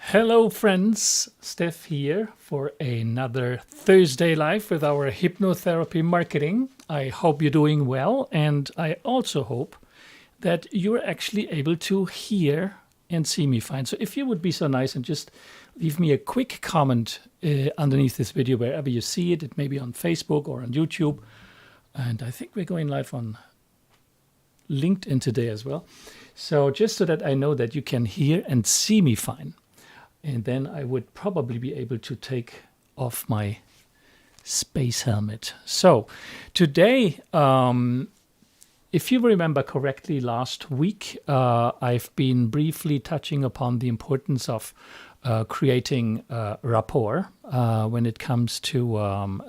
Hello friends, Stef here for another Thursday Live with our hypnotherapy marketing. I hope you're doing well, and I also hope that you're actually able to hear and see me fine. So if you would be so nice and just leave me a quick comment underneath this video, wherever you see it. It may be on Facebook or on YouTube. And I think we're going live on LinkedIn today as well. So just so that I know that you can hear and see me fine. And then I would probably be able to take off my space helmet. So today, if you remember correctly, last week, I've been briefly touching upon the importance of creating rapport when it comes to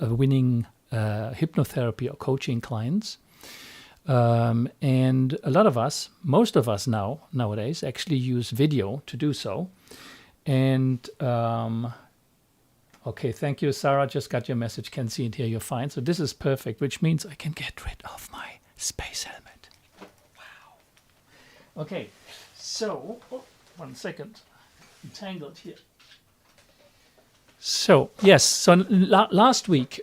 winning hypnotherapy or coaching clients. And a lot of us, most of us nowadays, actually use video to do so. And okay, thank you, Sarah. Just got your message. Can see and hear you fine. So this is perfect, which means I can get rid of my space helmet. Wow. Okay, so 1 second. I'm tangled here. So yes, so last week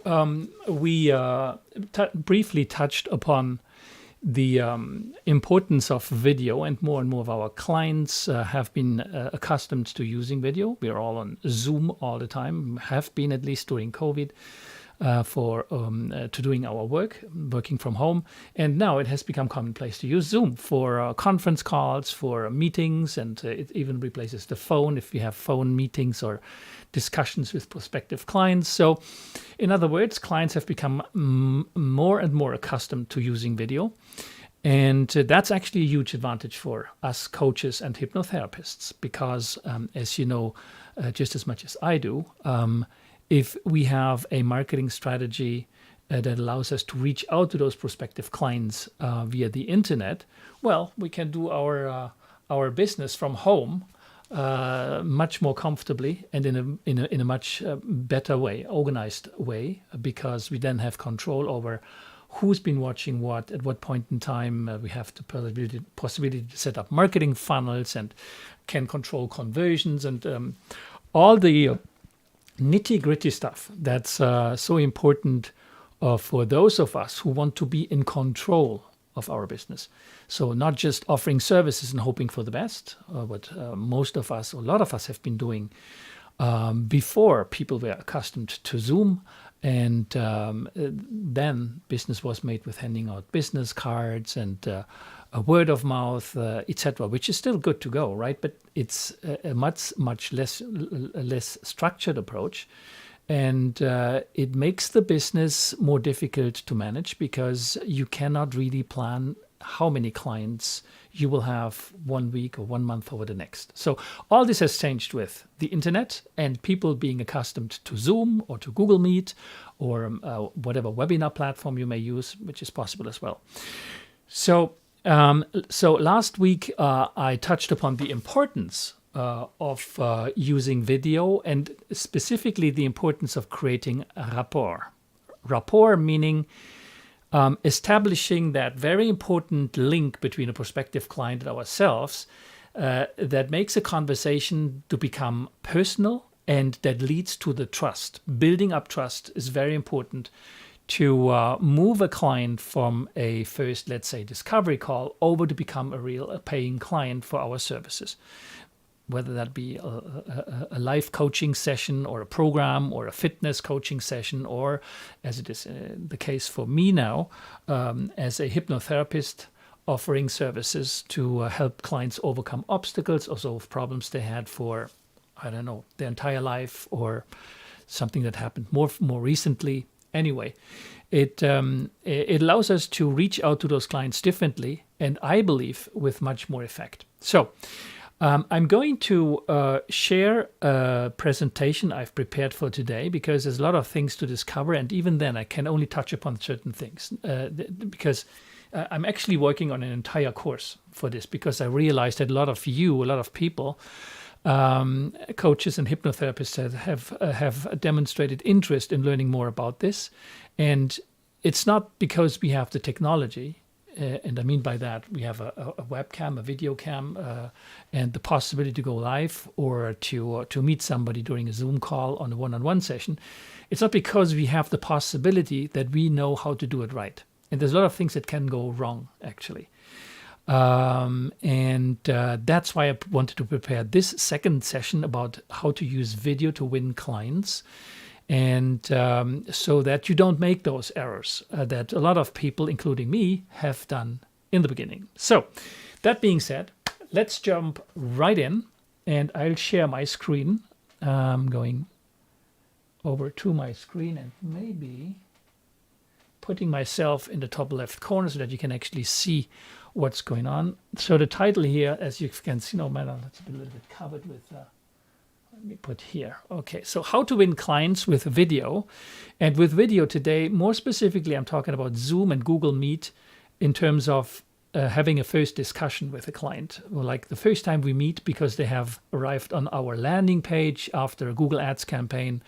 we briefly touched upon the importance of video, and more of our clients have been accustomed to using video. We are all on Zoom all the time, have been at least during COVID to doing our work, working from home. And now it has become commonplace to use Zoom for conference calls, for meetings, and it even replaces the phone if you have phone meetings or discussions with prospective clients. So in other words, clients have become more and more accustomed to using video. And that's actually a huge advantage for us coaches and hypnotherapists, because as you know, just as much as I do, if we have a marketing strategy that allows us to reach out to those prospective clients via the internet, well, we can do our business from home much more comfortably and in a much better way, organized way, because we then have control over who's been watching what, at what point in time. We have the possibility to set up marketing funnels and can control conversions and all the nitty-gritty stuff that's so important for those of us who want to be in control of our business. So not just offering services and hoping for the best, what most of us, a lot of us have been doing before people were accustomed to Zoom. And then business was made with handing out business cards and a word of mouth, etc., which is still good to go, right? But it's a much less structured approach. And it makes the business more difficult to manage, because you cannot really plan how many clients you will have 1 week or 1 month over the next. So all this has changed with the internet and people being accustomed to Zoom or to Google Meet or whatever webinar platform you may use, which is possible as well. So last week I touched upon the importance of using video, and specifically the importance of creating a rapport. Rapport meaning establishing that very important link between a prospective client and ourselves that makes a conversation to become personal and that leads to the trust. Building up trust is very important to move a client from a first, let's say, discovery call over to become a paying client for our services. Whether that be a life coaching session or a program or a fitness coaching session, or as it is the case for me now, as a hypnotherapist offering services to help clients overcome obstacles or solve problems they had for, I don't know, their entire life, or something that happened more recently. Anyway, it allows us to reach out to those clients differently, and I believe with much more effect. So I'm going to share a presentation I've prepared for today, because there's a lot of things to discover, and even then I can only touch upon certain things because I'm actually working on an entire course for this, because I realized that a lot of people, coaches and hypnotherapists have demonstrated interest in learning more about this. And it's not because we have the technology. And I mean by that, we have a webcam, a video cam, and the possibility to go live or to meet somebody during a Zoom call on a one-on-one session. It's not because we have the possibility that we know how to do it right. And there's a lot of things that can go wrong, actually. That's why I wanted to prepare this second session about how to use video to win clients. And so that you don't make those errors that a lot of people, including me, have done in the beginning. So that being said, let's jump right in, and I'll share my screen. Going over to my screen and maybe putting myself in the top left corner so that you can actually see what's going on. So the title here, as you can see, no matter, that's a little bit covered with, let me put here. Okay, so how to win clients with video. And with video today, more specifically, I'm talking about Zoom and Google Meet in terms of having a first discussion with a client, or like the first time we meet because they have arrived on our landing page after a Google Ads campaign,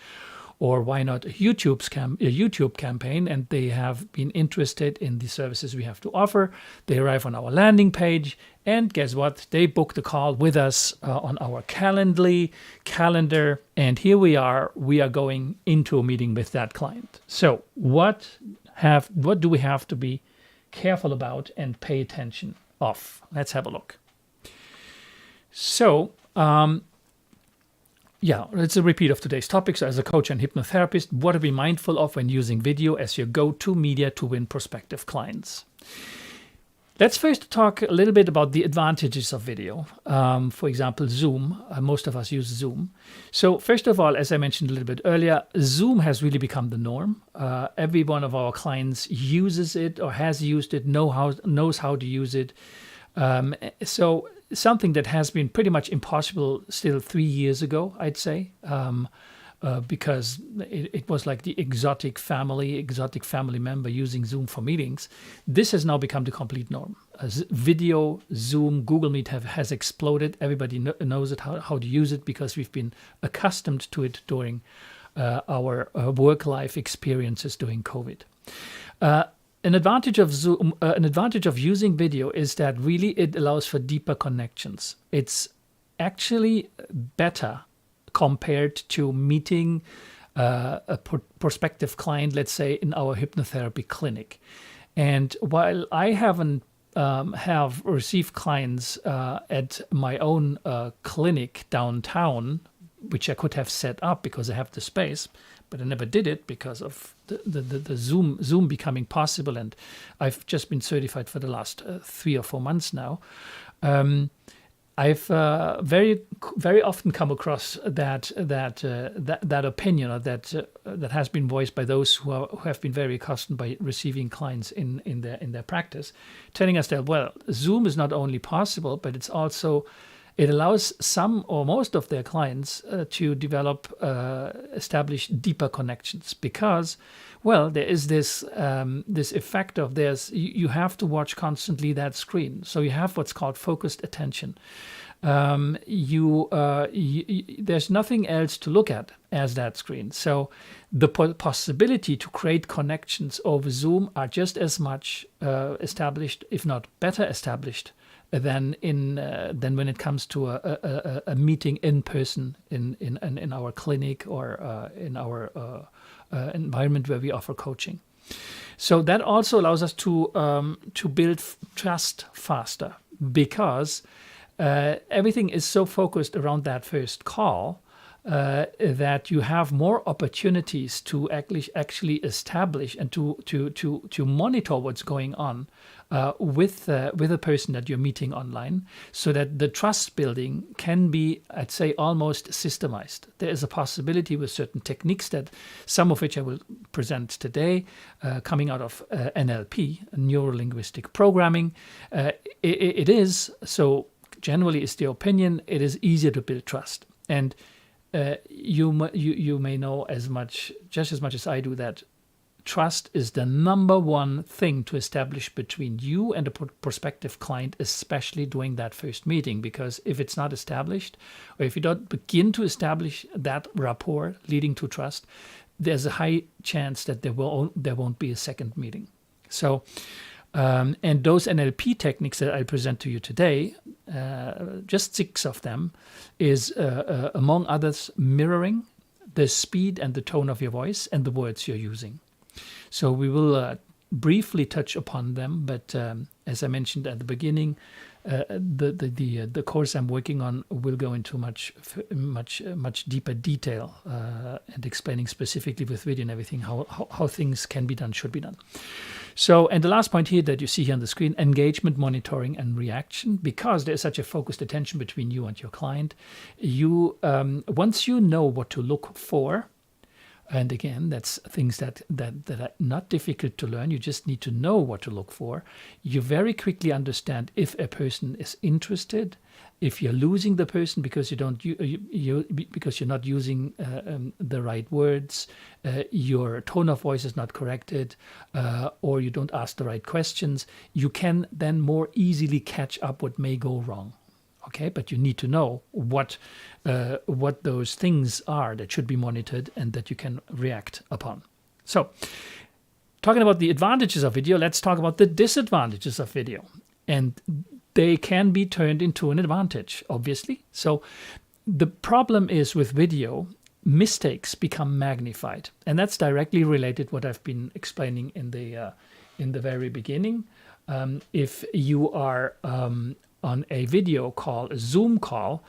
or why not a YouTube campaign, and they have been interested in the services we have to offer. They arrive on our landing page, and guess what? They booked a call with us on our calendar, and here we are going into a meeting with that client. So what do we have to be careful about and pay attention of? Let's have a look. So, yeah, it's a repeat of today's topic. So as a coach and hypnotherapist, what to be mindful of when using video as your go-to media to win prospective clients. Let's first talk a little bit about the advantages of video. For example, Zoom. Most of us use Zoom. So first of all, as I mentioned a little bit earlier, Zoom has really become the norm. Every one of our clients uses it or has used it, knows how to use it. So something that has been pretty much impossible still 3 years ago, I'd say, because it was like the exotic family member using Zoom for meetings. This has now become the complete norm. Video, Zoom, Google Meet has exploded. Everybody knows it, how to use it, because we've been accustomed to it during our work-life experiences during COVID. An advantage of Zoom, an advantage of using video is that really it allows for deeper connections. It's actually better compared to meeting a prospective client, let's say, in our hypnotherapy clinic. And while I haven't have received clients at my own clinic downtown, which I could have set up because I have the space, but I never did it because of the Zoom becoming possible, and I've just been certified for the last 3 or 4 months now. I've very often come across that opinion, or that has been voiced by those who have been very accustomed by receiving clients in their practice, telling us that, well, Zoom is not only possible, but it allows some or most of their clients to develop, establish deeper connections, because, well, there is this effect of you have to watch constantly that screen. So you have what's called focused attention. There's nothing else to look at as that screen. So the possibility to create connections over Zoom are just as much established, if not better established, than when it comes to a meeting in person in our clinic or in our environment where we offer coaching. So that also allows us to build trust faster, because everything is so focused around that first call that you have more opportunities to actually establish and to monitor what's going on with a person that you're meeting online, so that the trust building can be, I'd say, almost systemized. There is a possibility with certain techniques, that some of which I will present today, coming out of NLP, neuro-linguistic programming. It is, so generally is the opinion, it is easier to build trust. And you may know just as much as I do, that trust is the number one thing to establish between you and a prospective client, especially during that first meeting. Because if it's not established, or if you don't begin to establish that rapport leading to trust, there's a high chance that there won't be a second meeting. So And those NLP techniques that I present to you today, just 6 of them, is among others mirroring the speed and the tone of your voice and the words you're using. So we will briefly touch upon them, but as I mentioned at the beginning, the course I'm working on will go into much deeper detail and explaining specifically with video and everything how things can be done, should be done. So, and the last point here that you see here on the screen, engagement, monitoring, and reaction, because there's such a focused attention between you and your client, you once you know what to look for. And again, that's things that are not difficult to learn. You just need to know what to look for. You very quickly understand if a person is interested, if you're losing the person because because you're not using the right words, your tone of voice is not corrected, or you don't ask the right questions. You can then more easily catch up what may go wrong. Okay, but you need to know what those things are that should be monitored and that you can react upon. So, talking about the advantages of video, let's talk about the disadvantages of video. And they can be turned into an advantage, obviously. So, the problem is with video, mistakes become magnified. And that's directly related to what I've been explaining in the very beginning. If you are on a video call, a Zoom call,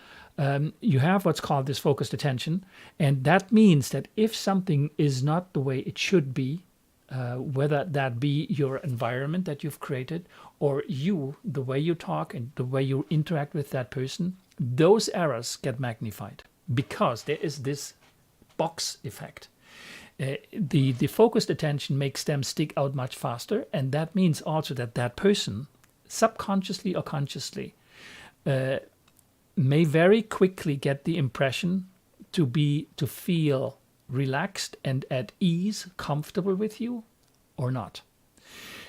you have what's called this focused attention. And that means that if something is not the way it should be, whether that be your environment that you've created or you, the way you talk and the way you interact with that person, those errors get magnified because there is this box effect. The focused attention makes them stick out much faster. And that means also that person, subconsciously or consciously, may very quickly get the impression to feel relaxed and at ease, comfortable with you or not.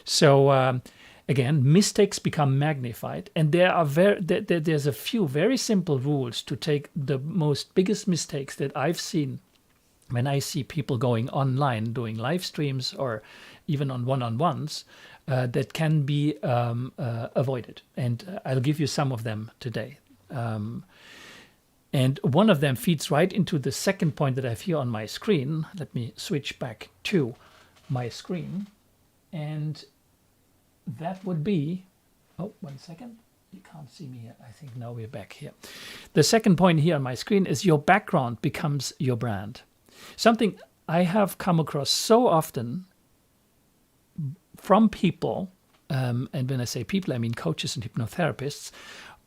So again, mistakes become magnified, and there's a few very simple rules to take the biggest mistakes that I've seen when I see people going online doing live streams or even on one-on-ones. That can be avoided. And I'll give you some of them today. And one of them feeds right into the second point that I have here on my screen. Let me switch back to my screen. And that would be, oh, 1 second. You can't see me here. I think now we're back here. The second point here on my screen is your background becomes your brand. Something I have come across so often from people, and when I say people, I mean coaches and hypnotherapists,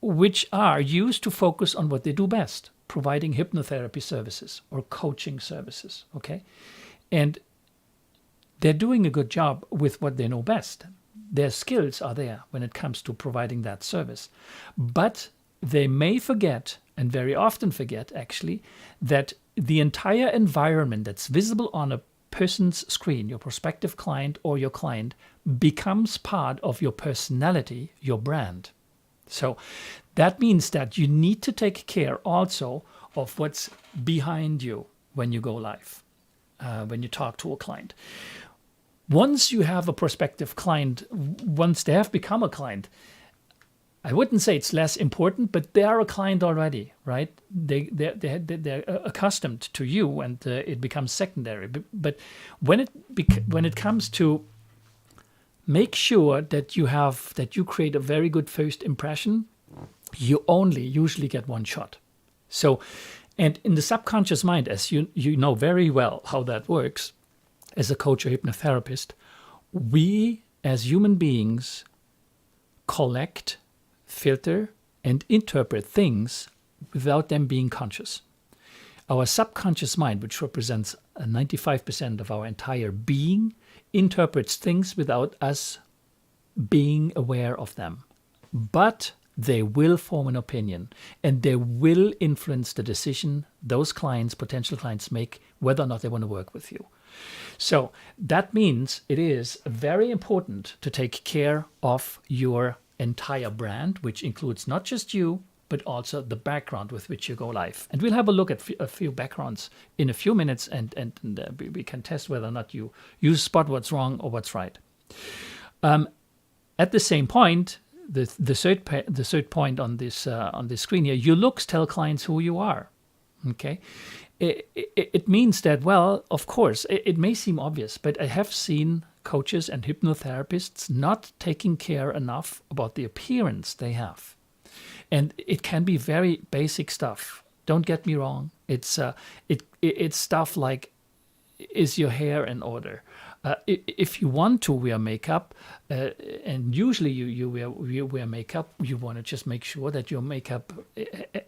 which are used to focus on what they do best, providing hypnotherapy services or coaching services, okay? And they're doing a good job with what they know best. Their skills are there when it comes to providing that service. But they may forget, and very often forget actually, that the entire environment that's visible on a person's screen, your prospective client or your client, becomes part of your personality, your brand. So that means that you need to take care also of what's behind you when you go live, when you talk to a client. Once you have a prospective client, once they have become a client, I wouldn't say it's less important, but they are a client already, right? They're accustomed to you, and it becomes secondary. But when it comes to make sure that you create a very good first impression, you only usually get one shot. So, and in the subconscious mind, as you know very well how that works, as a coach or hypnotherapist, we as human beings collect, filter, and interpret things without them being conscious. Our subconscious mind, which represents 95% of our entire being, interprets things without us being aware of them. But they will form an opinion, and they will influence the decision those clients, potential clients, make whether or not they want to work with you. So that means it is very important to take care of your entire brand, which includes not just you, but also the background with which you go live. And we'll have a look at a few backgrounds in a few minutes, and we can test whether or not you spot what's wrong or what's right. At the same point, the third point on this screen here, your looks tell clients who you are. Okay, it means that, well, of course, it may seem obvious, but I have seen coaches and hypnotherapists not taking care enough about the appearance they have, and it can be very basic stuff. Don't get me wrong. It's stuff like, is your hair in order? If you want to wear makeup, and usually you wear makeup, you want to just make sure that your makeup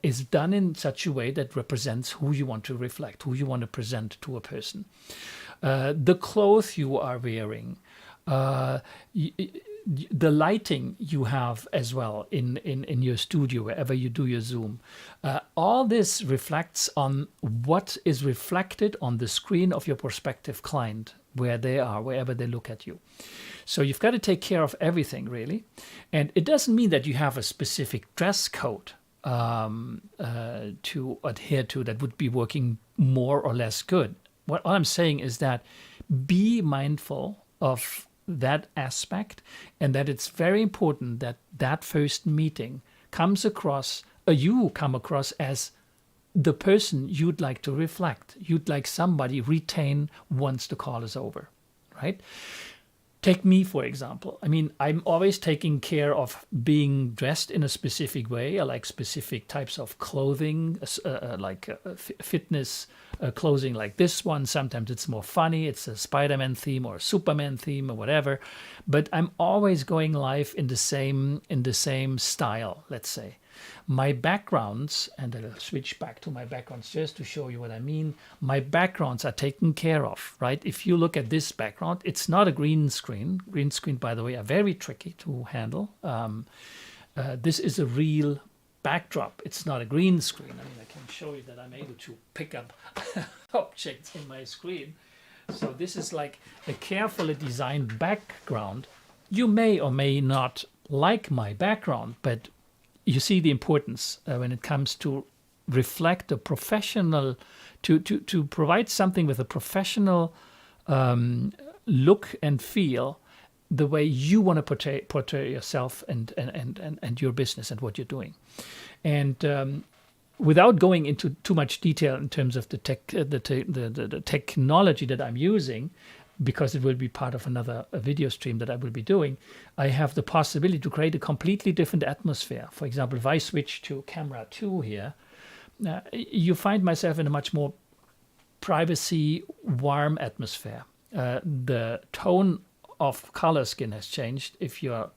is done in such a way that represents who you want to reflect, who you want to present to a person. The clothes you are wearing, the lighting you have as well in your studio, wherever you do your Zoom. All this reflects on what is reflected on the screen of your prospective client, where they are, wherever they look at you. So you've got to take care of everything, really. And it doesn't mean that you have a specific dress code to adhere to that would be working more or less good. What I'm saying is that be mindful of that aspect, and that it's very important that that first meeting comes across, you come across as the person you'd like to reflect, you'd like somebody retain once the call is over, right? Take me, for example. I mean, I'm always taking care of being dressed in a specific way. I like specific types of clothing, fitness clothing like this one. Sometimes it's more funny. It's a Spider-Man theme or a Superman theme or whatever. But I'm always going live in the same style, let's say. My backgrounds, and I'll switch back to my backgrounds just to show you what I mean. My backgrounds are taken care of, right? If you look at this background, it's not a green screen. Green screen, by the way, are very tricky to handle. This is a real backdrop. It's not a green screen. I mean, I can show you that I'm able to pick up objects in my screen. So this is like a carefully designed background. You may or may not like my background, but you see the importance when it comes to reflect a professional, to provide something with a professional look and feel, the way you want to portray yourself and your business and what you're doing. And without going into too much detail in terms of the technology that I'm using, because it will be part of another video stream that I will be doing, I have the possibility to create a completely different atmosphere. For example, if I switch to camera 2 here, you find myself in a much more privacy, warm atmosphere. The tone of color scheme has changed, if you're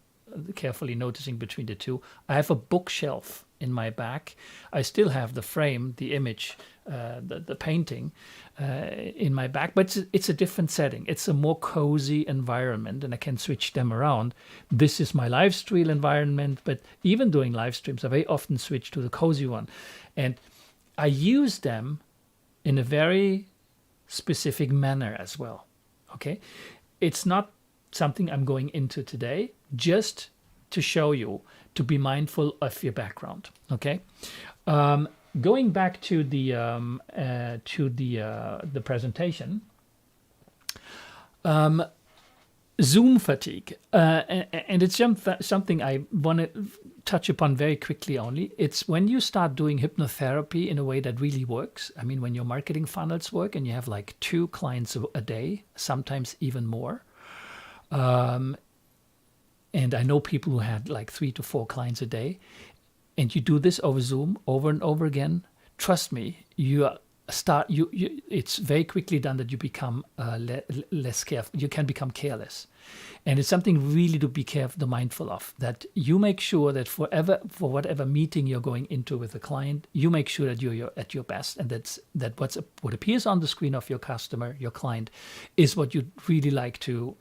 carefully noticing between the two. I have a bookshelf in my back. I still have the frame, the image, the painting in my back, but it's a different setting. It's a more cozy environment, and I can switch them around. This is my live stream environment, but even doing live streams, I very often switch to the cozy one. And I use them in a very specific manner as well, okay? It's not something I'm going into today, just to show you to be mindful of your background, okay? Going back to the presentation, Zoom fatigue, and it's something I want to touch upon very quickly only. It's when you start doing hypnotherapy in a way that really works. I mean, when your marketing funnels work and you have like 2 clients a day, sometimes even more. And I know people who had like 3 to 4 clients a day, and you do this over Zoom over and over again. Trust me, it's very quickly done that you become less careful. You can become careless, and it's something really to be mindful of. That you make sure that for whatever meeting you're going into with a client, you make sure that you're at your best, and that what appears on the screen of your customer, your client, is what you really like to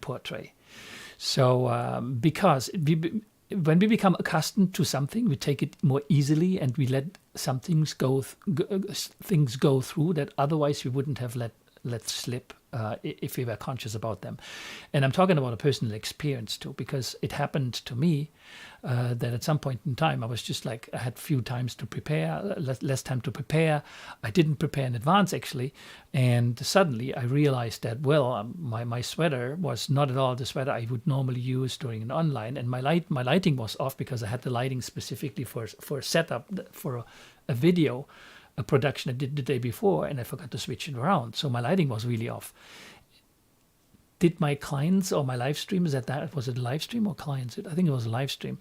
portray. So because when we become accustomed to something, we take it more easily, and we let some things go through that otherwise we wouldn't have let let slip if we were conscious about them. And I'm talking about a personal experience too, because it happened to me that at some point in time I was just like, I had few times to prepare, less time to prepare. I didn't prepare in advance actually, and suddenly I realized that, well, my sweater was not at all the sweater I would normally use during an online, and my lighting was off because I had the lighting specifically for a setup for a video, a production I did the day before, and I forgot to switch it around. So my lighting was really off. Did my clients or my live stream, was it a live stream or clients? I think it was a live stream.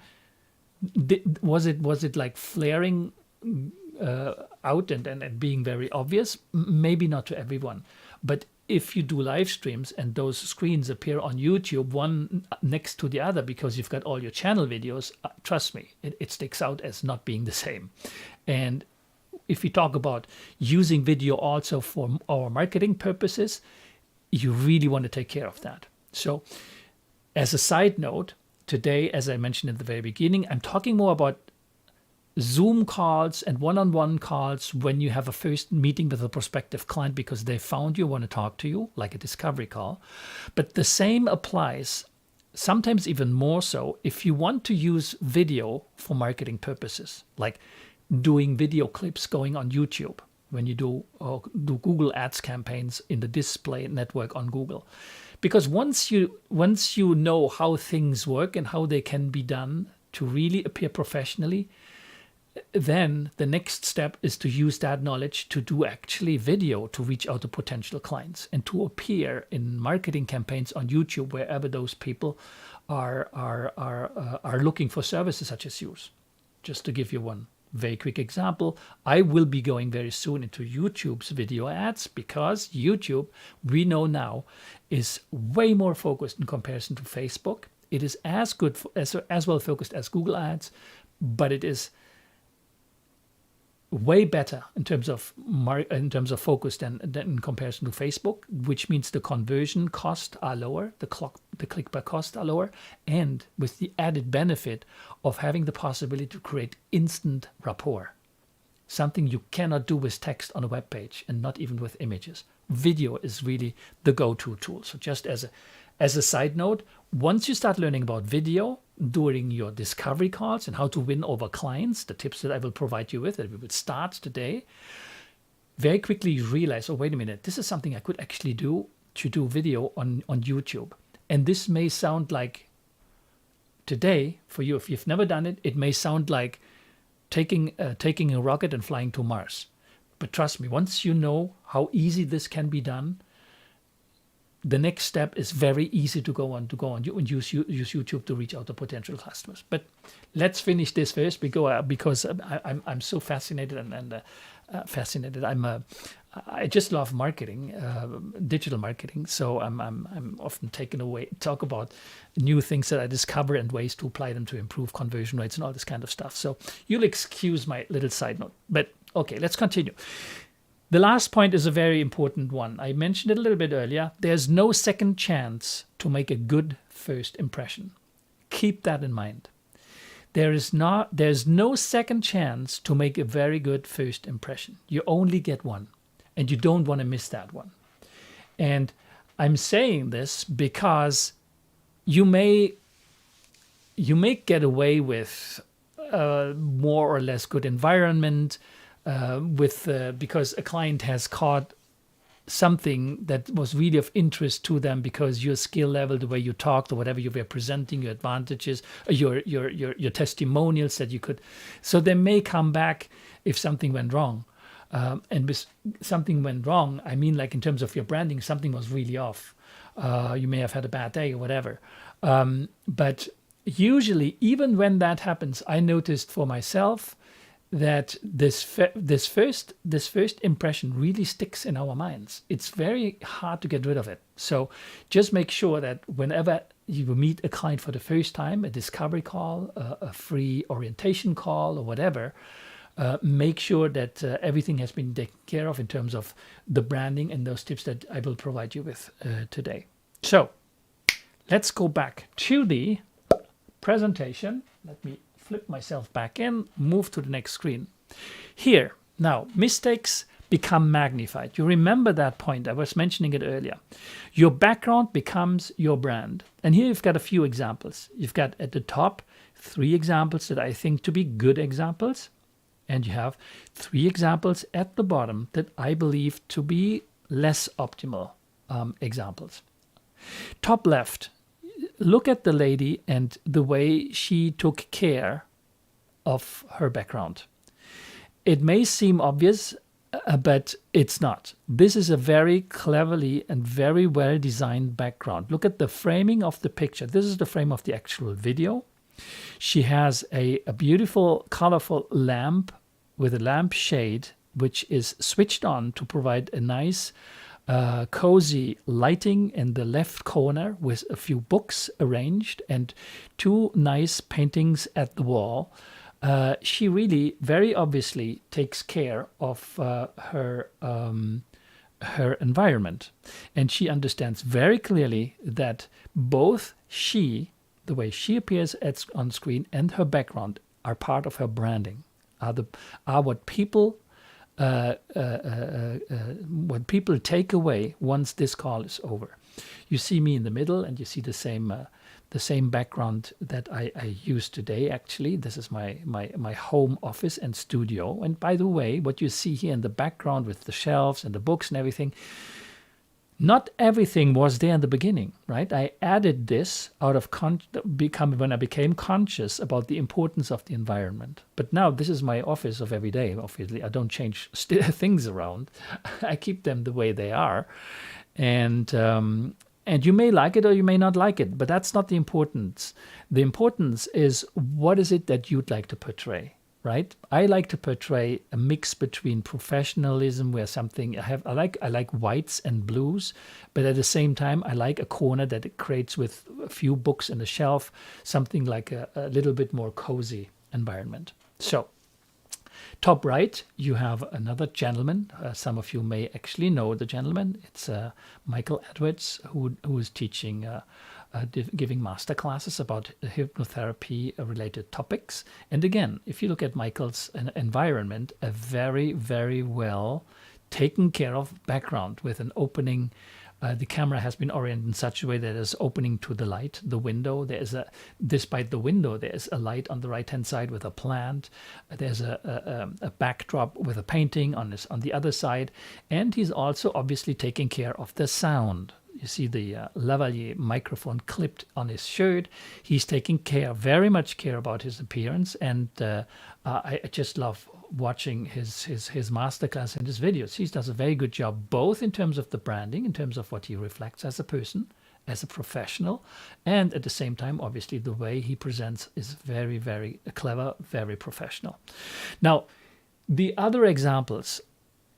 Was it like flaring out and being very obvious? Maybe not to everyone. But if you do live streams and those screens appear on YouTube, one next to the other, because you've got all your channel videos, trust me, it sticks out as not being the same. And if we talk about using video also for our marketing purposes, you really want to take care of that. So as a side note, today, as I mentioned at the very beginning, I'm talking more about Zoom calls and one-on-one calls when you have a first meeting with a prospective client because they found you, want to talk to you, like a discovery call. But the same applies, sometimes even more so, if you want to use video for marketing purposes, like doing video clips going on YouTube, when you do Google Ads campaigns in the display network on Google. Because once you know how things work and how they can be done to really appear professionally, then the next step is to use that knowledge to do actually video to reach out to potential clients and to appear in marketing campaigns on YouTube wherever those people are looking for services such as yours. Just to give you one very quick example, I will be going very soon into YouTube's video ads because YouTube, we know now, is way more focused in comparison to Facebook. It is as good as well focused as Google Ads, but it is way better in terms of focus than in comparison to Facebook, which means the conversion costs are lower, the click per cost are lower, and with the added benefit of having the possibility to create instant rapport, something you cannot do with text on a web page and not even with images. Video is really the go-to tool. So just as a side note, once you start learning about video during your discovery calls and how to win over clients, the tips that I will provide you with, that we will start today, very quickly you realize, oh, wait a minute, this is something I could actually do to do video on YouTube. And this may sound like, today, for you, if you've never done it, it may sound like taking a rocket and flying to Mars. But trust me, once you know how easy this can be done, the next step is very easy to go on and use YouTube to reach out to potential customers. But let's finish this first because I'm so fascinated and fascinated. I just love marketing, digital marketing. So I'm often taken away, talk about new things that I discover and ways to apply them to improve conversion rates and all this kind of stuff. So you'll excuse my little side note, but okay, let's continue. The last point is a very important one. I mentioned it a little bit earlier. There's no second chance to make a good first impression. Keep that in mind. There's no second chance to make a very good first impression. You only get one, and you don't want to miss that one. And I'm saying this because you may get away with more or less good environment, because a client has caught something that was really of interest to them because your skill level, the way you talked or whatever you were presenting, your advantages, your testimonials that you could. So they may come back if something went wrong. And with something went wrong, I mean, like in terms of your branding, something was really off. You may have had a bad day or whatever. But usually, even when that happens, I noticed for myself that this first impression really sticks in our minds. It's very hard to get rid of it. So just make sure that whenever you meet a client for the first time, a discovery call, a free orientation call or whatever, make sure that everything has been taken care of in terms of the branding and those tips that I will provide you with today. So let's go back to the presentation. Let me flip myself back in, move to the next screen. Here, now, mistakes become magnified. You remember that point. I was mentioning it earlier. Your background becomes your brand. And here you've got a few examples. You've got at the top 3 examples that I think to be good examples. And you have 3 examples at the bottom that I believe to be less optimal examples. Top left, look at the lady and the way she took care of her background. It may seem obvious, but it's not. This is a very cleverly and very well designed background. Look at the framing of the picture. This is the frame of the actual video. She has a beautiful, colorful lamp with a lamp shade, which is switched on to provide a nice, cozy lighting in the left corner with a few books arranged and 2 nice paintings at the wall. She really very obviously takes care of her environment, and she understands very clearly that both the way she appears on screen, and her background are part of her branding, are what people take away once this call is over. You see me in the middle, and you see the same background that I use today. Actually, this is my home office and studio. And by the way, what you see here in the background with the shelves and the books and everything, not everything was there in the beginning, right? I added this out of when I became conscious about the importance of the environment. But now this is my office of every day. Obviously, I don't change things around. I keep them the way they are, and you may like it or you may not like it, but that's not the importance. The importance is, what is it that you'd like to portray, right? I like to portray a mix between professionalism, where I like whites and blues, but at the same time, I like a corner that it creates with a few books and a shelf, something like a little bit more cozy environment. So, top right, you have another gentleman. Some of you may actually know the gentleman. It's Michael Edwards, who is teaching, giving master classes about hypnotherapy-related topics. And again, if you look at Michael's environment, a very, very well taken care of background with an opening. The camera has been oriented in such a way that it's opening to the light, the window. Despite the window, there's a light on the right-hand side with a plant. There's a backdrop with a painting on the other side. And he's also obviously taking care of the sound. You see the lavalier microphone clipped on his shirt. He's taking very much care about his appearance. And I just love watching his masterclass and his videos. He does a very good job, both in terms of the branding, in terms of what he reflects as a person, as a professional, and at the same time, obviously, the way he presents is very, very clever, very professional. Now, the other examples,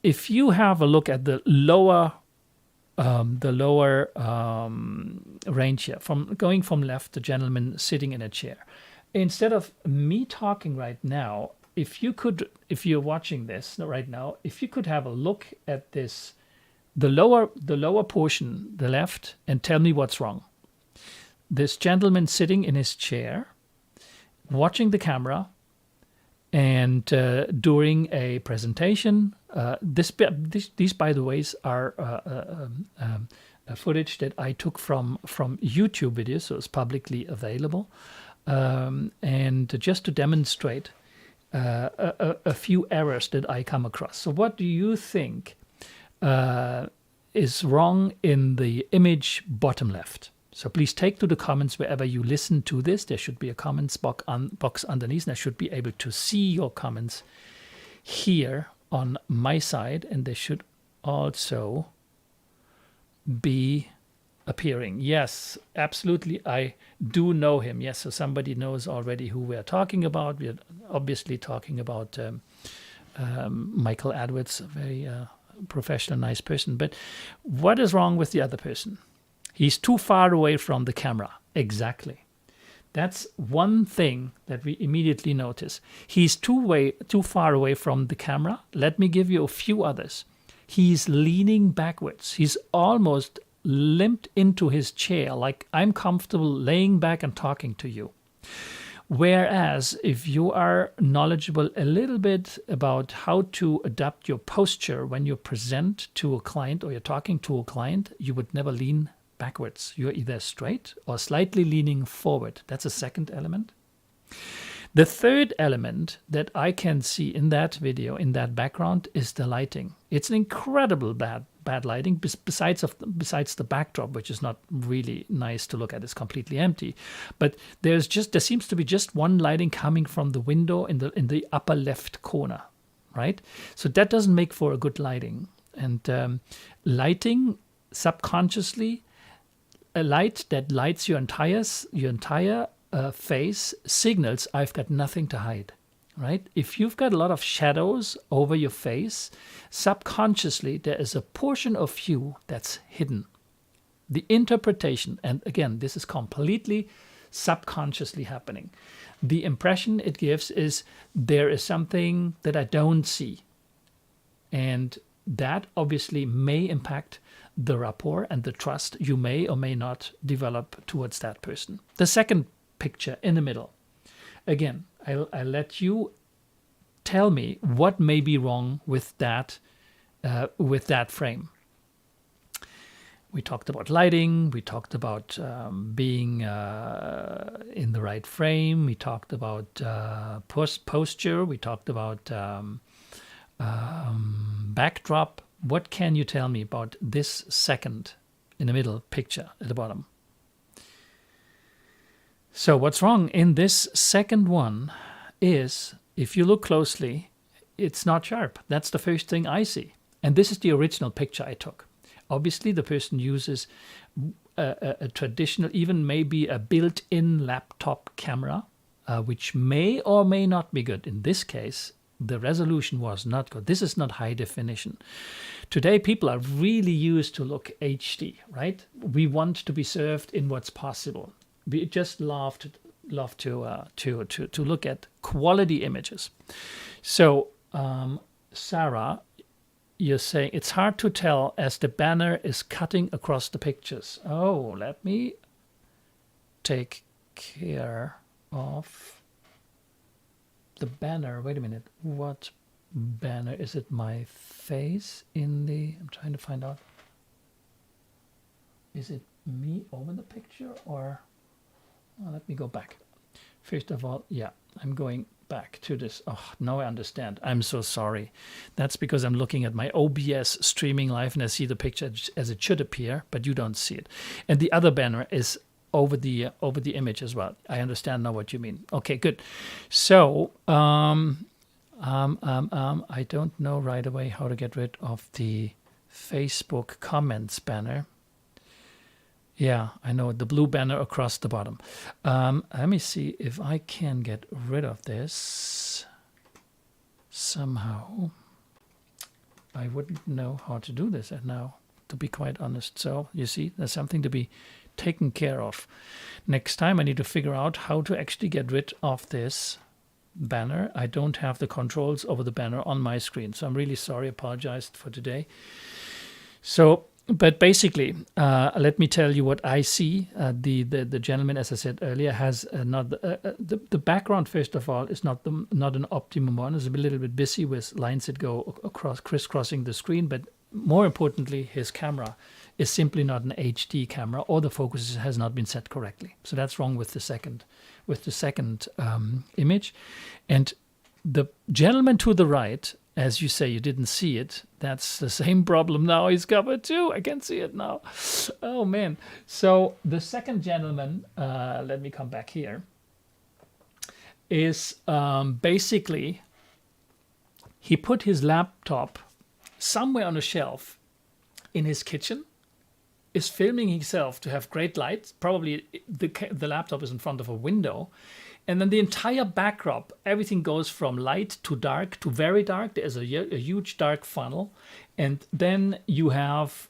if you have a look at the lower range here, going from left, the gentleman sitting in a chair. Instead of me talking right now, if you're watching this right now, if you could have a look at this, the lower portion, the left, and tell me what's wrong. This gentleman sitting in his chair, watching the camera, and during a presentation. These, by the way, are footage that I took from YouTube videos, so it's publicly available, and just to demonstrate a few errors that I come across. So what do you think is wrong in the image bottom left? So please take to the comments wherever you listen to this. There should be a comments box underneath, and I should be able to see your comments here on my side, and they should also be appearing. Yes, absolutely. I do know him. Yes, so somebody knows already who we're talking about. We're obviously talking about Michael Edwards, a very professional, nice person. But what is wrong with the other person? He's too far away from the camera. Exactly. That's one thing that we immediately notice. He's too far away from the camera. Let me give you a few others. He's leaning backwards. He's almost limped into his chair, like I'm comfortable laying back and talking to you. Whereas if you are knowledgeable a little bit about how to adapt your posture when you present to a client or you're talking to a client, you would never lean backwards. You're either straight or slightly leaning forward. That's a second element. The third element that I can see in that video, in that background, is the lighting. It's an incredible bad lighting, besides the backdrop, which is not really nice to look at. It's completely empty. But there seems to be just one lighting coming from the window in the upper left corner, right? So that doesn't make for a good lighting. And lighting subconsciously, a light that lights your entire face signals I've got nothing to hide, right? If you've got a lot of shadows over your face, subconsciously there is a portion of you that's hidden. The interpretation, and again, this is completely subconsciously happening. The impression it gives is there is something that I don't see. And that obviously may impact the rapport and the trust you may or may not develop towards that person. The second picture in the middle. Again, I let you tell me what may be wrong with that frame. We talked about lighting. We talked about being in the right frame. We talked about posture. We talked about backdrop. What can you tell me about this second in the middle picture at the bottom? So what's wrong in this second one is, if you look closely, it's not sharp. That's the first thing I see. And this is the original picture I took. Obviously, the person uses a traditional, even maybe a built-in laptop camera, which may or may not be good. In this case, the resolution was not good. This is not high definition. Today, people are really used to look HD, right? We want to be served in what's possible. We just love to look at quality images. So, Sarah, you're saying it's hard to tell as the banner is cutting across the pictures. Oh, let me take care of the banner. Wait a minute. What banner? Is it my face in the... I'm trying to find out. Is it me over the picture or... Oh, let me go back. First of all, yeah, I'm going back to this. Oh, now I understand. I'm so sorry. That's because I'm looking at my OBS streaming live and I see the picture as it should appear, but you don't see it. And the other banner is over the image as well. I understand now what you mean. Okay, good. So I don't know right away how to get rid of the Facebook comments banner. Yeah, I know, the blue banner across the bottom. Let me see if I can get rid of this somehow. I wouldn't know how to do this now, to be quite honest. So you see, there's something to be taken care of. Next time I need to figure out how to actually get rid of this banner. I don't have the controls over the banner on my screen, so I'm really sorry. Apologize for today. So, but basically, let me tell you what I see. The gentleman, as I said earlier, has not the background. First of all, is not an optimum one. It's a little bit busy with lines that go across, crisscrossing the screen. But more importantly, his camera is simply not an HD camera, or the focus has not been set correctly. So that's wrong with the second image. And the gentleman to the right, as you say, you didn't see it. That's the same problem now he's covered too. I can see it now. Oh, man. So the second gentleman, let me come back here, is basically he put his laptop somewhere on a shelf in his kitchen, is filming himself to have great light. Probably the laptop is in front of a window. And then the entire backdrop, everything goes from light to dark to very dark. There's a huge dark funnel. And then you have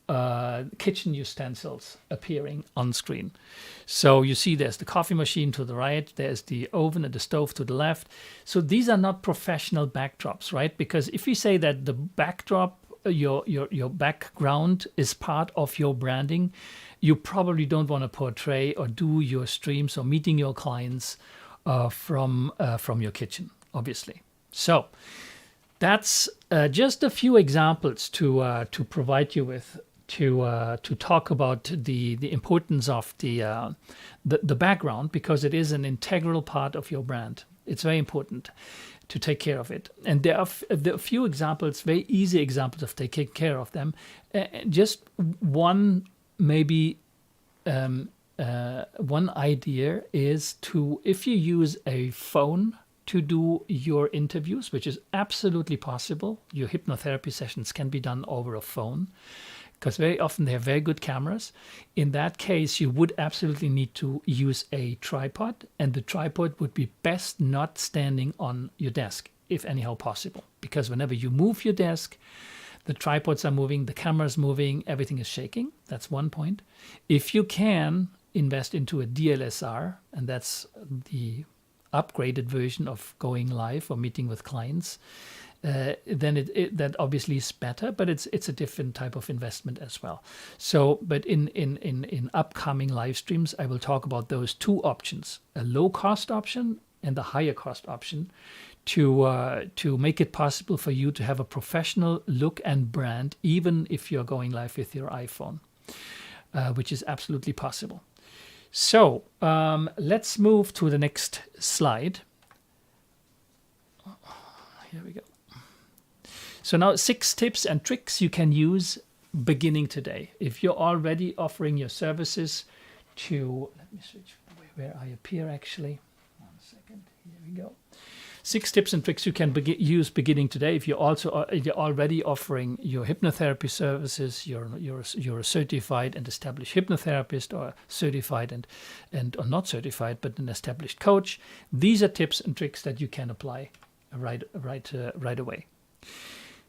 kitchen utensils appearing on screen. So you see there's the coffee machine to the right. There's the oven and the stove to the left. So these are not professional backdrops, right? Because if we say that the backdrop, your background is part of your branding, you probably don't want to portray or do your streams or meeting your clients from your kitchen, obviously. So that's just a few examples to provide you with to talk about the importance of the background, because it is an integral part of your brand. It's very important to take care of it. And there are a few examples, very easy examples of taking care of them. Just one, maybe one idea is if you use a phone to do your interviews, which is absolutely possible. Your hypnotherapy sessions can be done over a phone, because very often they have very good cameras. In that case, you would absolutely need to use a tripod, and the tripod would be best not standing on your desk, if anyhow possible, because whenever you move your desk, the tripods are moving, the camera's moving, everything is shaking. That's one point. If you can invest into a DLSR, and that's the upgraded version of going live or meeting with clients, then that obviously is better, but it's a different type of investment as well. So, but in upcoming live streams, I will talk about those two options: a low cost option and a higher cost option, to make it possible for you to have a professional look and brand, even if you're going live with your iPhone, which is absolutely possible. So let's move to the next slide. Here we go. So now 6 tips and tricks you can use beginning today. If you're already offering your services to, let me switch where I appear actually. 1 second, here we go. 6 tips and tricks you can use beginning today. If you're already offering your hypnotherapy services, you're a certified and established hypnotherapist, or certified and or not certified, but an established coach. These are tips and tricks that you can apply right away.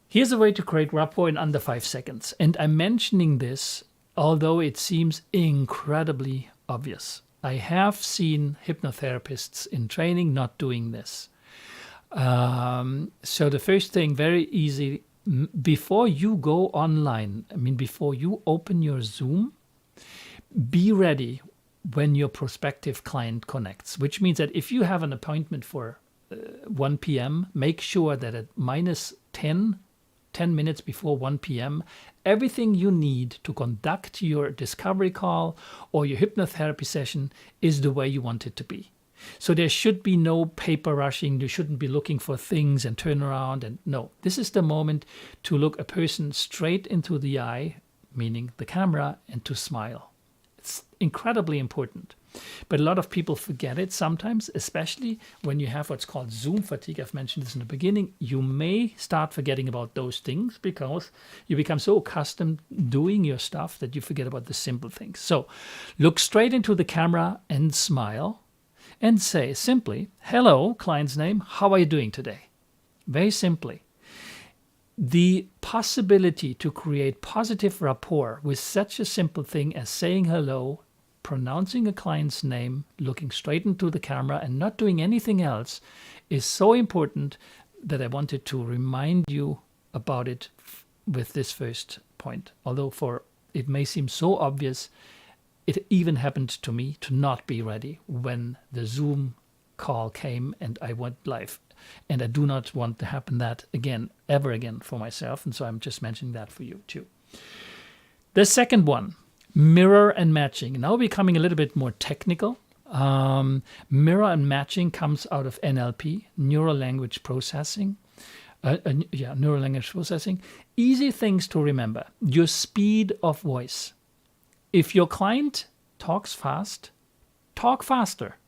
Here's a way to create rapport in under 5 seconds. And I'm mentioning this, although it seems incredibly obvious. I have seen hypnotherapists in training not doing this. So the first thing, very easy, before you go online, before you open your Zoom, be ready when your prospective client connects, which means that if you have an appointment for 1 p.m., make sure that at minus 10 minutes before 1 p.m., everything you need to conduct your discovery call or your hypnotherapy session is the way you want it to be. So there should be no paper rushing. You shouldn't be looking for things and turn around. And no, this is the moment to look a person straight into the eye, meaning the camera, and to smile. It's incredibly important. But a lot of people forget it sometimes, especially when you have what's called Zoom fatigue. I've mentioned this in the beginning. You may start forgetting about those things because you become so accustomed doing your stuff that you forget about the simple things. So look straight into the camera and smile. And say simply, hello, client's name, how are you doing today? Very simply. The possibility to create positive rapport with such a simple thing as saying hello, pronouncing a client's name, looking straight into the camera, and not doing anything else is so important that I wanted to remind you about it with this first point. Although it may seem so obvious, it even happened to me to not be ready when the Zoom call came and I went live. And I do not want to happen that again, ever again for myself. And so I'm just mentioning that for you too. The second one, mirror and matching. Now becoming a little bit more technical. Mirror and matching comes out of NLP, neural language processing. Neural language processing. Easy things to remember. Your speed of voice. If your client talks fast, talk faster,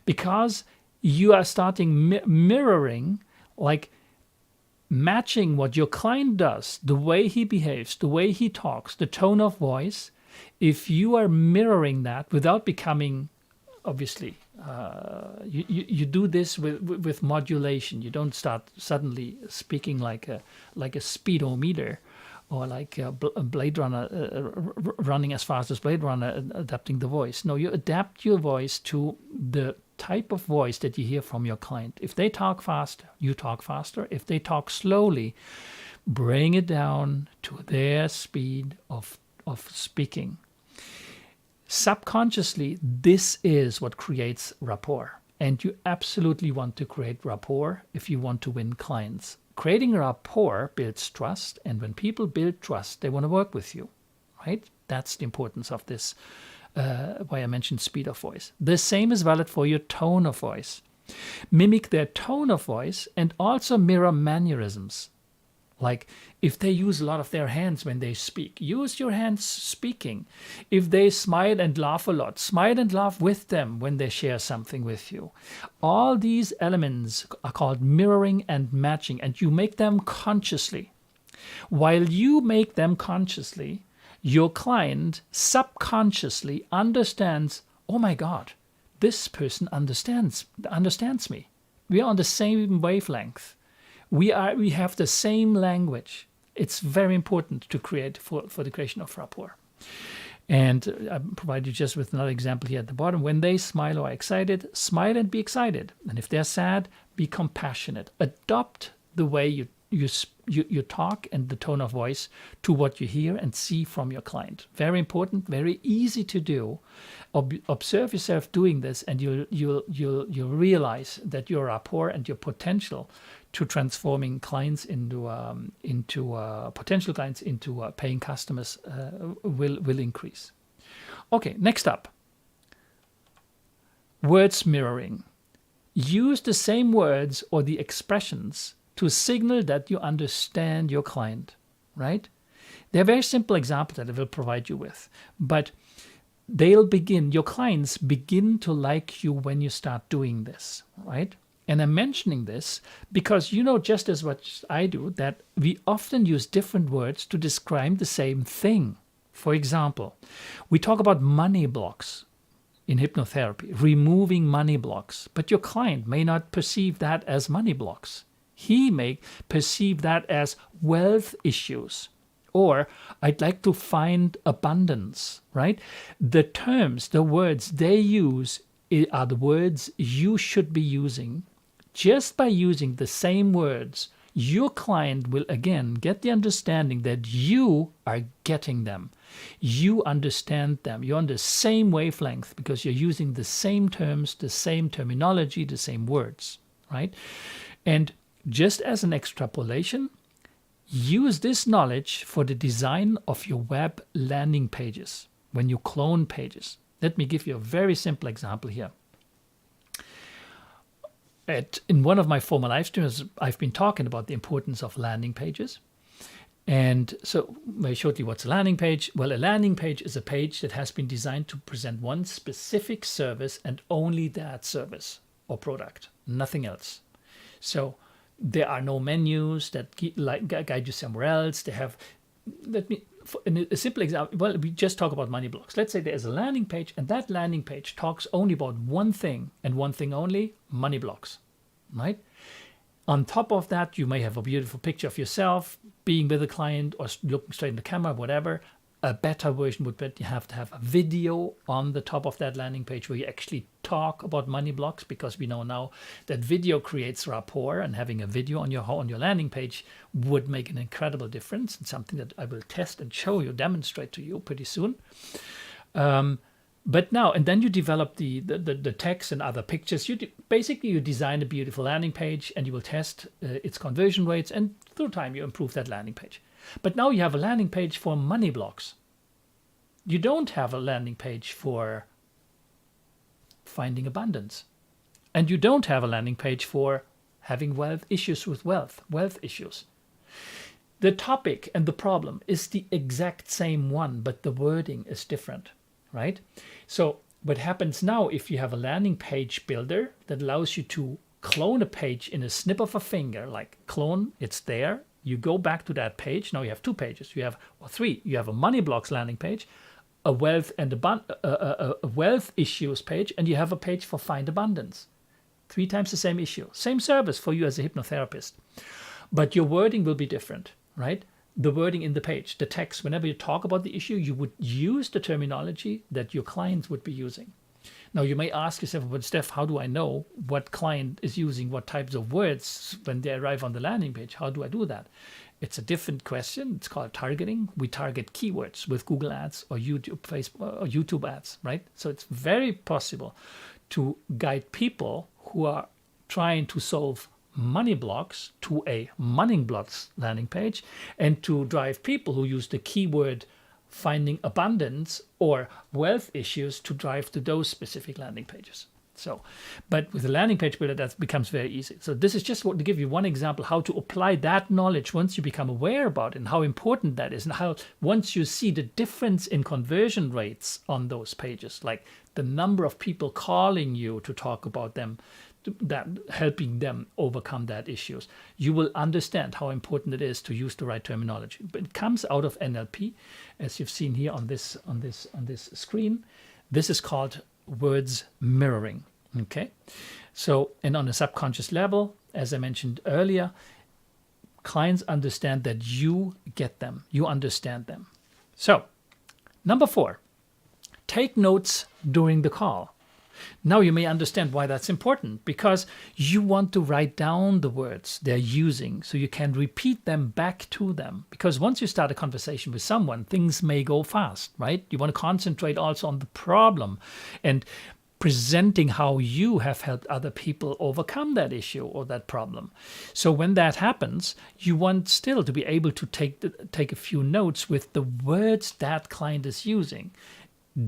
because you are starting mirroring, like matching what your client does, the way he behaves, the way he talks, the tone of voice. If you are mirroring that without becoming, obviously, you do this with modulation. You don't start suddenly speaking like a speedometer. Or like a Blade Runner running as fast as Blade Runner, adapting the voice. No, you adapt your voice to the type of voice that you hear from your client. If they talk fast, you talk faster. If they talk slowly, bring it down to their speed of speaking. Subconsciously, this is what creates rapport. And you absolutely want to create rapport if you want to win clients. Creating rapport builds trust, and when people build trust, they want to work with you, right? That's the importance of this, why I mentioned speed of voice. The same is valid for your tone of voice. Mimic their tone of voice and also mirror mannerisms. Like if they use a lot of their hands when they speak, use your hands speaking. If they smile and laugh a lot, smile and laugh with them when they share something with you. All these elements are called mirroring and matching, and you make them consciously. While you make them consciously, your client subconsciously understands, oh my God, this person understands me. We are on the same wavelength. We have the same language. It's very important to create for the creation of rapport. And I provide you just with another example here at the bottom. When they smile or are excited, smile and be excited. And if they're sad, be compassionate. Adopt the way you talk and the tone of voice to what you hear and see from your client. Very important, very easy to do. Observe yourself doing this, and you'll realize that your rapport and your potential to transforming clients into potential clients into paying customers will increase. Okay, next up, words mirroring. Use the same words or the expressions to signal that you understand your client, right? They're very simple examples that I will provide you with, but your clients begin to like you when you start doing this, right? And I'm mentioning this because you know just as much as I do that we often use different words to describe the same thing. For example, we talk about money blocks in hypnotherapy, removing money blocks, but your client may not perceive that as money blocks. He may perceive that as wealth issues, or I'd like to find abundance, right? The terms, the words they use are the words you should be using. Just by using the same words, your client will again get the understanding that you are getting them. You understand them. You're on the same wavelength because you're using the same terms, the same terminology, the same words, right? And just as an extrapolation, use this knowledge for the design of your web landing pages when you clone pages. Let me give you a very simple example here. In one of my former live streams, I've been talking about the importance of landing pages. And so very shortly, what's a landing page? Well, a landing page is a page that has been designed to present one specific service and only that service or product, nothing else. So there are no menus that guide you somewhere else. They have, in a simple example, well, we just talk about money blocks. Let's say there's a landing page, and that landing page talks only about one thing and one thing only, money blocks, right? On top of that, you may have a beautiful picture of yourself being with a client or looking straight in the camera, whatever. A better version would be you have to have a video on the top of that landing page where you actually talk about money blocks, because we know now that video creates rapport, and having a video on your landing page would make an incredible difference, and something that I will test and show you, demonstrate to you pretty soon. But now, and then you develop the text and other pictures. Basically you design a beautiful landing page, and you will test its conversion rates, and through time you improve that landing page. But now you have a landing page for money blocks. You don't have a landing page for finding abundance. And you don't have a landing page for having wealth issues with wealth issues. The topic and the problem is the exact same one, but the wording is different, right? So what happens now, if you have a landing page builder that allows you to clone a page in a snip of a finger, like clone, it's there. You go back to that page. Now you have two pages. You have, or three. You have a money blocks landing page, a wealth and a wealth issues page, and you have a page for find abundance. 3 times the same issue, same service for you as a hypnotherapist, but your wording will be different, right? The wording in the page, the text. Whenever you talk about the issue, you would use the terminology that your clients would be using. Now you may ask yourself, but Stef, how do I know what client is using what types of words when they arrive on the landing page? How do I do that? It's a different question. It's called targeting. We target keywords with Google ads or YouTube, Facebook, or YouTube ads, right? So it's very possible to guide people who are trying to solve money blocks to a money blocks landing page, and to drive people who use the keyword finding abundance or wealth issues to drive to those specific landing pages. So, but with the landing page builder, that becomes very easy. So this is just to give you one example how to apply that knowledge once you become aware about it and how important that is, and how once you see the difference in conversion rates on those pages, like the number of people calling you to talk about them, that helping them overcome that issues, you will understand how important it is to use the right terminology. But it comes out of NLP, as you've seen here on this screen. This is called words mirroring. Okay, so, and on a subconscious level, as I mentioned earlier, clients understand that you get them, you understand them. So, number 4, take notes during the call. Now you may understand why that's important, because you want to write down the words they're using so you can repeat them back to them. Because once you start a conversation with someone, things may go fast, right? You want to concentrate also on the problem and presenting how you have helped other people overcome that issue or that problem. So when that happens, you want still to be able to take a few notes with the words that client is using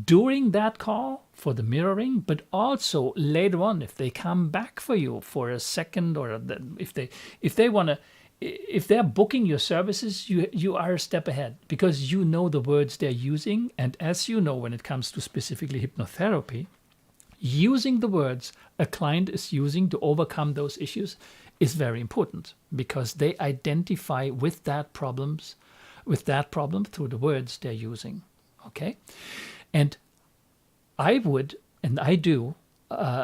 during that call for the mirroring, but also later on if they come back for you for a second, or if they're booking your services, you are a step ahead because you know the words they're using. And as you know, when it comes to specifically hypnotherapy, using the words a client is using to overcome those issues is very important, because they identify with that problem through the words they're using. Okay. And I would, and I do,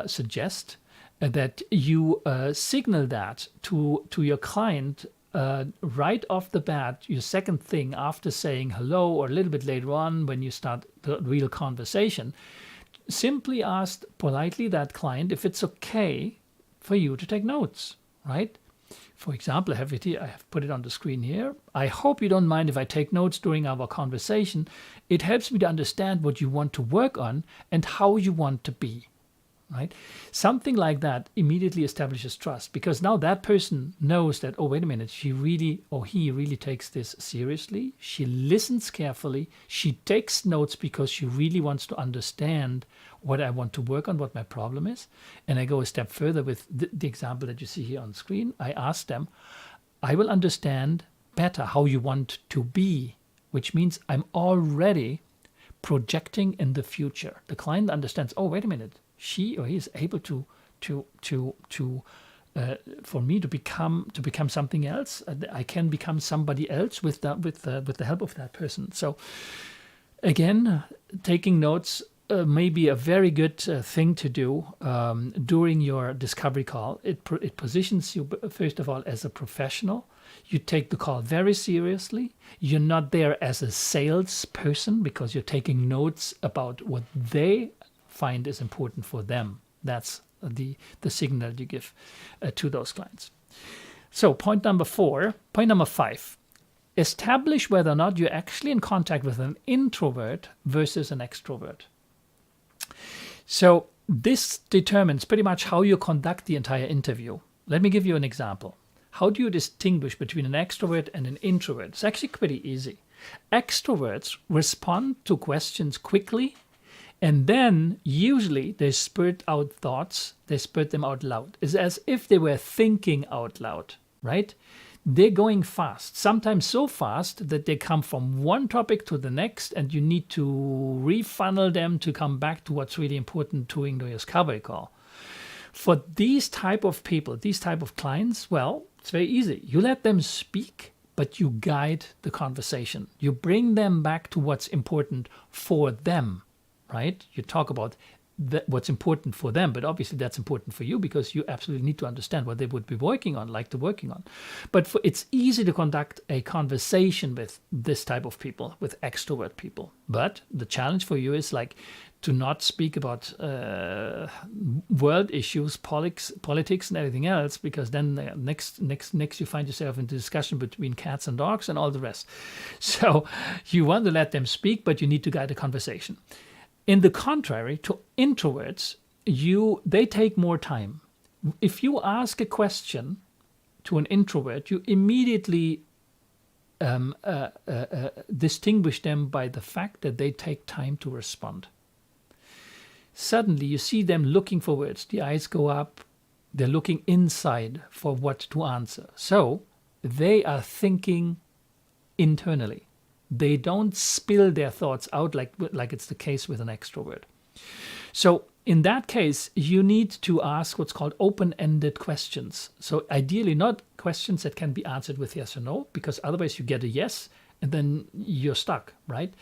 suggest that you signal that to your client right off the bat, your second thing after saying hello, or a little bit later on when you start the real conversation. Simply ask politely that client if it's okay for you to take notes, right? For example, I have it here. I have put it on the screen here. I hope you don't mind if I take notes during our conversation. It helps me to understand what you want to work on and how you want to be, right? Something like that immediately establishes trust, because now that person knows that, oh, wait a minute, she really, or he really takes this seriously. She listens carefully. She takes notes because she really wants to understand what I want to work on, what my problem is. And I go a step further with the example that you see here on screen. I ask them, I will understand better how you want to be, which means I'm already projecting in the future. The client understands, oh, wait a minute, she or he is able to for me to become something else. I can become somebody else with the help of that person. So again, taking notes may be a very good thing to do during your discovery call. It positions you, first of all, as a professional. You take the call very seriously. You're not there as a salesperson, because you're taking notes about what they find is important for them. That's the signal you give to those clients. So point number 5, establish whether or not you're actually in contact with an introvert versus an extrovert. So this determines pretty much how you conduct the entire interview. Let me give you an example. How do you distinguish between an extrovert and an introvert? It's actually pretty easy. Extroverts respond to questions quickly, and then usually they spurt out thoughts, they spurt them out loud. It's as if they were thinking out loud, right? They're going fast, sometimes so fast that they come from one topic to the next, and you need to refunnel them to come back to what's really important during the discovery call. For these type of people, these type of clients, well, it's very easy. You let them speak, but you guide the conversation. You bring them back to what's important for them, right? You talk about what's important for them, but obviously that's important for you, because you absolutely need to understand what they would be working on, But it's easy to conduct a conversation with this type of people, with extrovert people. But the challenge for you is to not speak about world issues, politics, and everything else, because then next you find yourself in the discussion between cats and dogs and all the rest. So you want to let them speak, but you need to guide the conversation. In the contrary to introverts, they take more time. If you ask a question to an introvert, you immediately distinguish them by the fact that they take time to respond. Suddenly you see them looking for words. The eyes go up. They're looking inside for what to answer. So they are thinking internally. They don't spill their thoughts out like it's the case with an extrovert. So in that case, you need to ask what's called open-ended questions. So ideally not questions that can be answered with yes or no, because otherwise you get a yes and then you're stuck, right?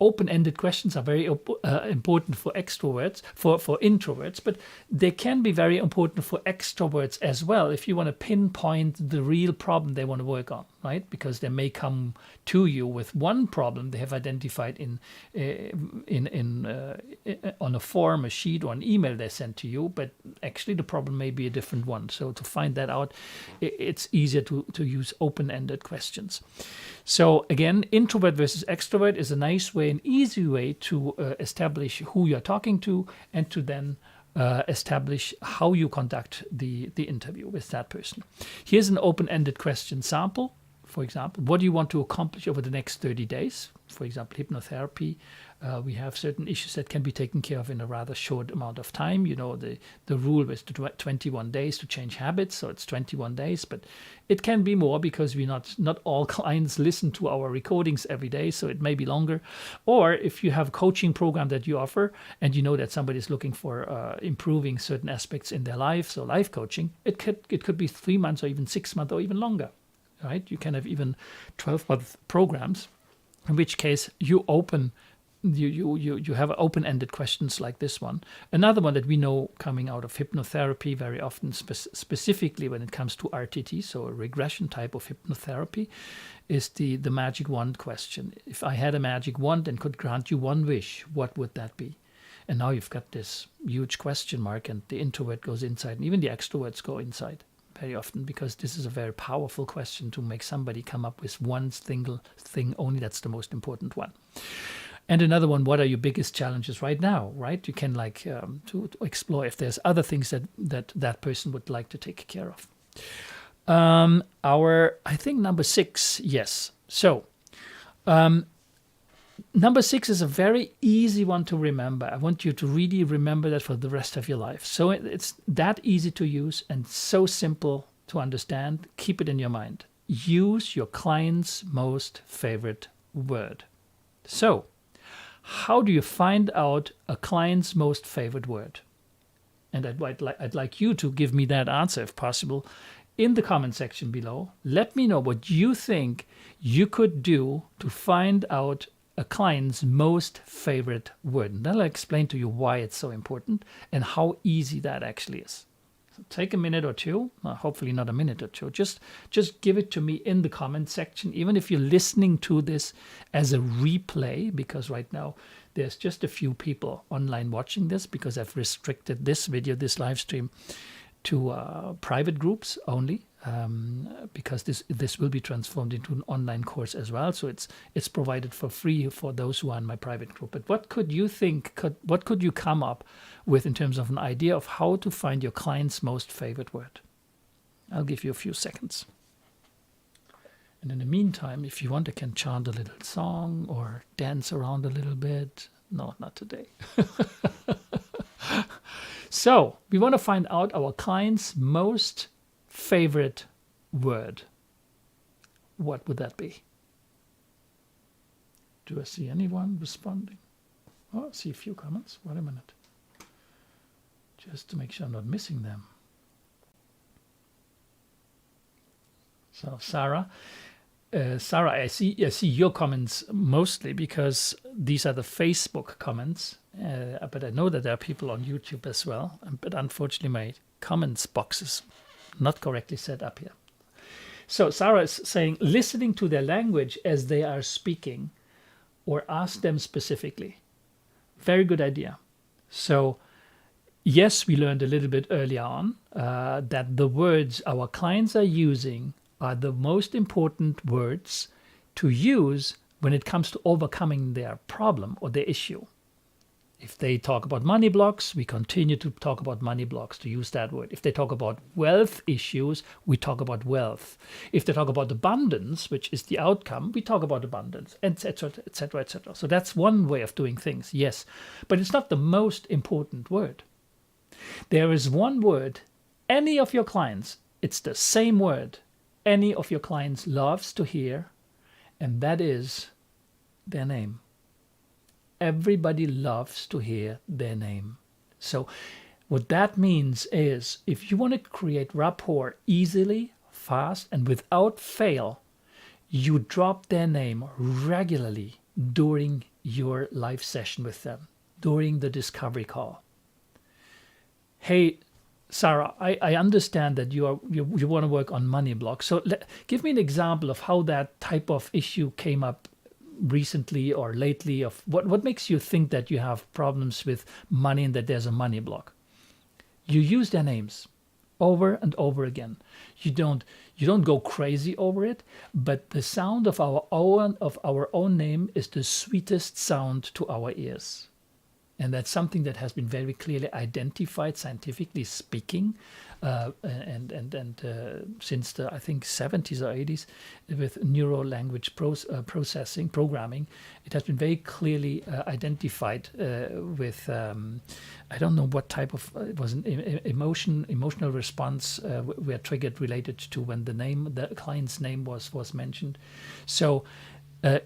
Open-ended questions are very important for extroverts, for introverts, but they can be very important for extroverts as well if you want to pinpoint the real problem they want to work on, right? Because they may come to you with one problem they have identified on a form, a sheet, or an email they sent to you, but actually the problem may be a different one. So to find that out, it's easier to use open-ended questions. So again, introvert versus extrovert is a nice way, an easy way to establish who you're talking to, and to then establish how you conduct the interview with that person. Here's an open-ended question sample. For example, what do you want to accomplish over the next 30 days? For example, hypnotherapy. We have certain issues that can be taken care of in a rather short amount of time. You know, the rule was 21 days to change habits, so it's 21 days, but it can be more because not all clients listen to our recordings every day, so it may be longer. Or if you have a coaching program that you offer and you know that somebody is looking for improving certain aspects in their life, so life coaching, it could be 3 months or even 6 months or even longer, right? You can have even 12-month programs, in which case you have open-ended questions like this one. Another one that we know coming out of hypnotherapy very often, specifically when it comes to RTT, so a regression type of hypnotherapy, is the magic wand question. If I had a magic wand and could grant you one wish, what would that be? And now you've got this huge question mark, and the introvert goes inside, and even the extroverts go inside very often, because this is a very powerful question to make somebody come up with one single thing only that's the most important one. And another one, what are your biggest challenges right now, right? You can to explore if there's other things that person would like to take care of. I think number 6, yes. So number 6 is a very easy one to remember. I want you to really remember that for the rest of your life. So it's that easy to use and so simple to understand. Keep it in your mind. Use your client's most favorite word. So how do you find out a client's most favorite word? And I'd like you to give me that answer, if possible, in the comment section below. Let me know what you think you could do to find out a client's most favorite word. And then I'll explain to you why it's so important and how easy that actually is. So take a minute or two, hopefully not a minute or two. Just give it to me in the comment section, even if you're listening to this as a replay, because right now there's just a few people online watching this, because I've restricted this video, this live stream, to private groups only, because this will be transformed into an online course as well. So it's provided for free for those who are in my private group. But what could you think? What could you come up with in terms of an idea of how to find your client's most favorite word? I'll give you a few seconds. And in the meantime, if you want, I can chant a little song or dance around a little bit. No, not today. So we want to find out our client's most favorite word. What would that be? Do I see anyone responding? Oh, I see a few comments. Wait a minute. Just to make sure I'm not missing them. So Sarah, I see your comments mostly, because these are the Facebook comments. But I know that there are people on YouTube as well. But unfortunately, my comments box is not correctly set up here. So Sarah is saying, listening to their language as they are speaking, or ask them specifically. Very good idea. So yes, we learned a little bit earlier on that the words our clients are using are the most important words to use when it comes to overcoming their problem or their issue. If they talk about money blocks, we continue to talk about money blocks, to use that word. If they talk about wealth issues, we talk about wealth. If they talk about abundance, which is the outcome, we talk about abundance, etc., etc., etc. So that's one way of doing things, yes. But it's not the most important word. There is one word, any of your clients, it's the same word, any of your clients loves to hear, and that is their name. Everybody loves to hear their name. So what that means is, if you want to create rapport easily, fast, and without fail, you drop their name regularly during your live session with them, during the discovery call. Hey, Sarah, I understand that you want to work on money blocks. So give me an example of how that type of issue came up recently or lately. Of what makes you think that you have problems with money and that there's a money block? You use their names over and over again. You don't go crazy over it, but the sound of our own name is the sweetest sound to our ears. And that's something that has been very clearly identified, scientifically speaking, since the, I think, 70s or 80s, with neuro-language programming. It has been very clearly identified with, I don't know what type of, it was an emotional response were triggered related to when the client's name was mentioned. So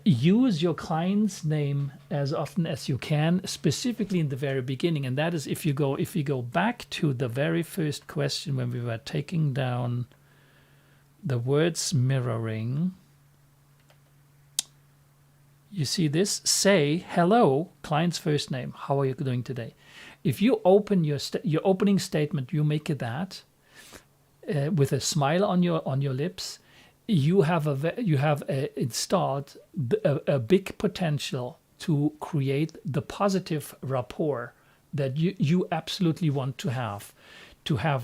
use your client's name as often as you can, specifically in the very beginning. And that is, if you go back to the very first question when we were taking down the words mirroring, you see this, say hello, client's first name, how are you doing today? If you open your opening statement, you make it that with a smile on your lips, you have installed a big potential to create the positive rapport that you absolutely want to have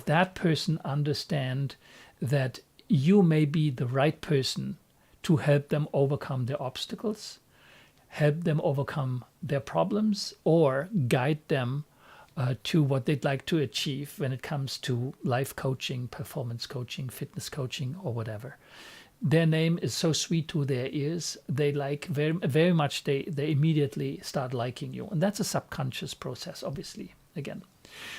that person understand that you may be the right person to help them overcome their obstacles, help them overcome their problems, or guide them to what they'd like to achieve when it comes to life coaching, performance coaching, fitness coaching, or whatever. Their name is so sweet to their ears. They like very, very much. They immediately start liking you, and that's a subconscious process, obviously. Again,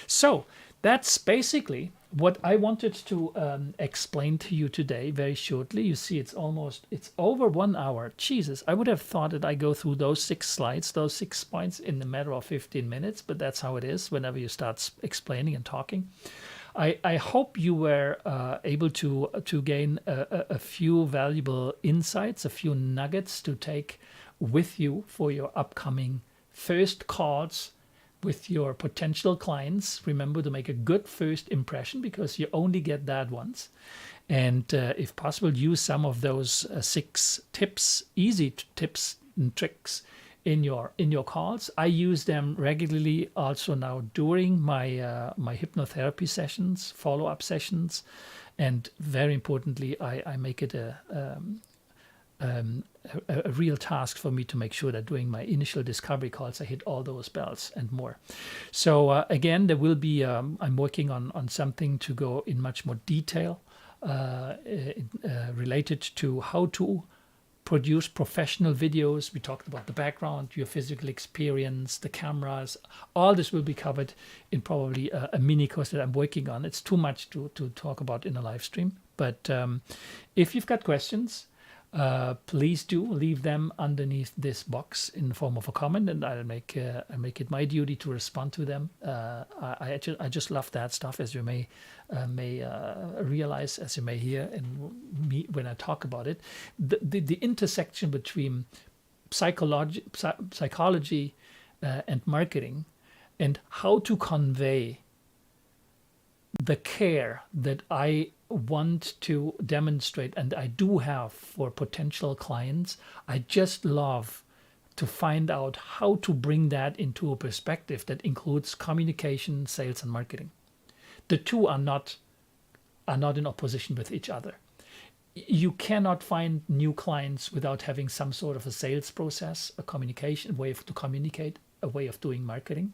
so that's basically what I wanted to explain to you today, very shortly. You see, it's over 1 hour. Jesus, I would have thought that I go through those 6 slides, those 6 points in a matter of 15 minutes, but that's how it is whenever you start explaining and talking. I hope you were able to gain a few valuable insights, a few nuggets to take with you for your upcoming first calls with your potential clients. Remember to make a good first impression, because you only get that once. And if possible, use some of those 6 tips, easy tips and tricks in your calls. I use them regularly also now during my my hypnotherapy sessions, follow-up sessions, and very importantly, I make it a real task for me to make sure that during my initial discovery calls I hit all those bells and more. So again, there will be I'm working on something to go in much more detail related to how to produce professional videos. We talked about the background, your physical experience, the cameras. All this will be covered in probably a mini course that I'm working on. It's too much to talk about in a live stream. But if you've got questions, please do leave them underneath this box in the form of a comment, and I'll make it my duty to respond to them. I just love that stuff, as you may realize, as you may hear in me when I talk about it. The intersection between psychology and marketing, and how to convey the care that I want to demonstrate, and I do have for potential clients. I just love to find out how to bring that into a perspective that includes communication, sales, and marketing. The two are not in opposition with each other. You cannot find new clients without having some sort of a sales process, a communication way to communicate. a way of doing marketing.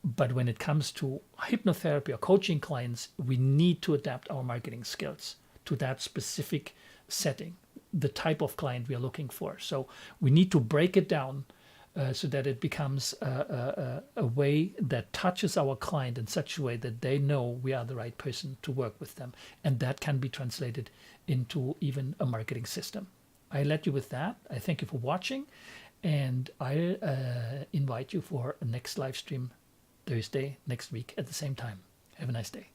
But when it comes to hypnotherapy or coaching clients, we need to adapt our marketing skills to that specific setting, the type of client we are looking for. So we need to break it down so that it becomes a way that touches our client in such a way that they know we are the right person to work with them. And that can be translated into even a marketing system. I let you with that. I thank you for watching, and I invite you for a next live stream Thursday next week at the same time. Have a nice day.